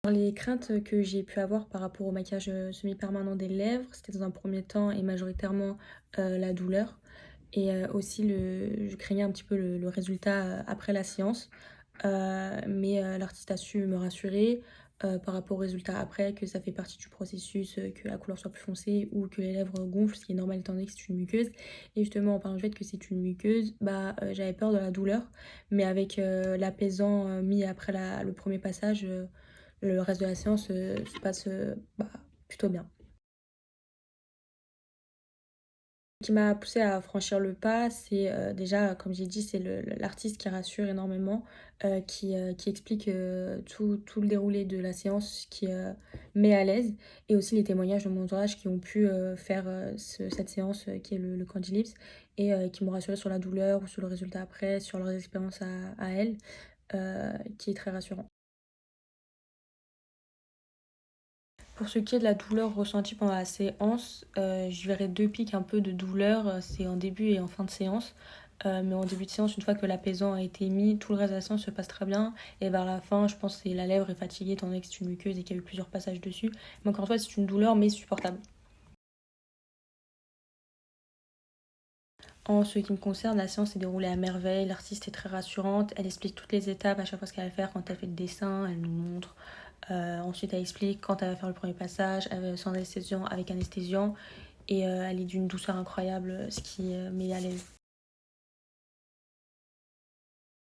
Les craintes que j'ai pu avoir par rapport au maquillage, semi-permanent des lèvres, c'était dans un premier temps et majoritairement, la douleur et aussi je craignais un petit peu le résultat, après la séance. Mais l'artiste a su me rassurer, par rapport au résultat après, que ça fait partie du processus, que la couleur soit plus foncée ou que les lèvres gonflent, ce qui est normal étant donné que c'est une muqueuse. Et justement, en parlant du fait que c'est une muqueuse, bah, j'avais peur de la douleur, mais avec, l'apaisant, mis après le premier passage, le reste de la séance, se passe, bah, plutôt bien. Ce qui m'a poussée à franchir le pas, c'est, déjà, comme j'ai dit, c'est l'artiste qui rassure énormément, qui explique, tout le déroulé de la séance, qui, met à l'aise et aussi les témoignages de mon entourage qui ont pu, faire, cette séance, qui est le Candy Lips et qui m'ont rassurée sur la douleur ou sur le résultat après, sur leurs expériences à elles, qui est très rassurant. Pour ce qui est de la douleur ressentie pendant la séance, je verrais 2 pics un peu de douleur, c'est en début et en fin de séance. Mais en début de séance, une fois que l'apaisant a été mis, tout le reste de la séance se passe très bien et vers la fin, je pense que c'est la lèvre est fatiguée étant donné que c'est une muqueuse et qu'il y a eu plusieurs passages dessus. Mais encore une fois, c'est une douleur mais supportable. En ce qui me concerne, la séance s'est déroulée à merveille, l'artiste est très rassurante, elle explique toutes les étapes à chaque fois ce qu'elle va faire quand elle fait le dessin, elle nous montre. Ensuite, elle explique quand elle va faire le premier passage, sans anesthésiant, avec anesthésiant. Et elle est d'une douceur incroyable, ce qui met à l'aise.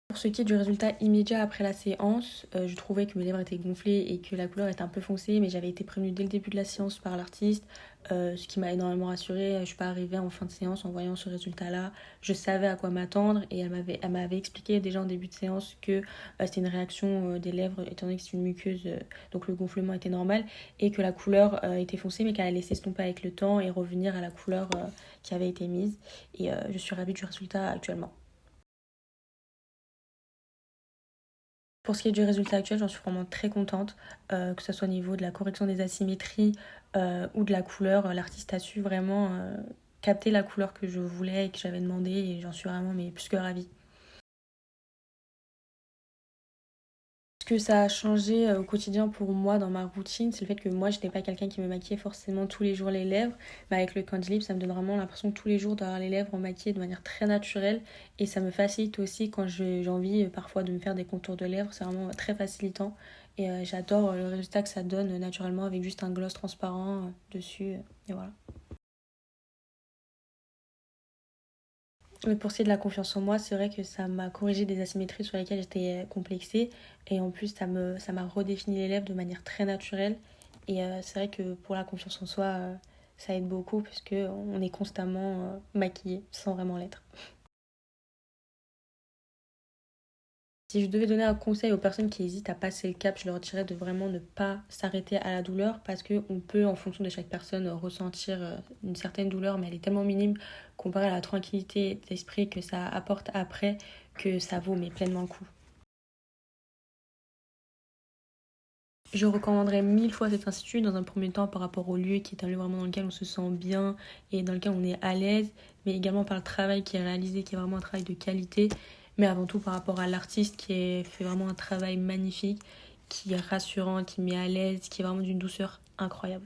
Pour ce qui est du résultat immédiat après la séance, je trouvais que mes lèvres étaient gonflées et que la couleur était un peu foncée, mais j'avais été prévenue dès le début de la séance par l'artiste, ce qui m'a énormément rassurée. Je suis pas arrivée en fin de séance en voyant ce résultat-là. Je savais à quoi m'attendre et elle m'avait expliqué déjà en début de séance que c'était une réaction des lèvres, étant donné que c'est une muqueuse, donc le gonflement était normal, et que la couleur était foncée, mais qu'elle allait s'estomper avec le temps et revenir à la couleur qui avait été mise. Et je suis ravie du résultat actuellement. Pour ce qui est du résultat actuel, j'en suis vraiment très contente, que ce soit au niveau de la correction des asymétries ou de la couleur. L'artiste a su vraiment capter la couleur que je voulais et que j'avais demandé et j'en suis vraiment mais plus que ravie. Ce que ça a changé au quotidien pour moi dans ma routine, c'est le fait que moi, j'étais pas quelqu'un qui me maquillait forcément tous les jours les lèvres. Mais avec le Candy Lip, ça me donne vraiment l'impression que tous les jours d'avoir les lèvres maquillées de manière très naturelle. Et ça me facilite aussi quand j'ai envie parfois de me faire des contours de lèvres. C'est vraiment très facilitant. Et j'adore le résultat que ça donne naturellement avec juste un gloss transparent dessus. Et voilà. Mais pour ce qui est de la confiance en moi, c'est vrai que ça m'a corrigé des asymétries sur lesquelles j'étais complexée. Et en plus, ça m'a redéfini les lèvres de manière très naturelle. Et c'est vrai que pour la confiance en soi, ça aide beaucoup parce qu'on est constamment maquillé sans vraiment l'être. Si je devais donner un conseil aux personnes qui hésitent à passer le cap, je leur dirais de vraiment ne pas s'arrêter à la douleur parce qu'on peut, en fonction de chaque personne, ressentir une certaine douleur, mais elle est tellement minime comparée à la tranquillité d'esprit que ça apporte après que ça vaut mais pleinement le coup. Je recommanderais 1000 fois cet institut dans un premier temps par rapport au lieu qui est un lieu vraiment dans lequel on se sent bien et dans lequel on est à l'aise, mais également par le travail qui est réalisé, qui est vraiment un travail de qualité, mais avant tout par rapport à l'artiste fait vraiment un travail magnifique, qui est rassurant, qui met à l'aise, qui est vraiment d'une douceur incroyable.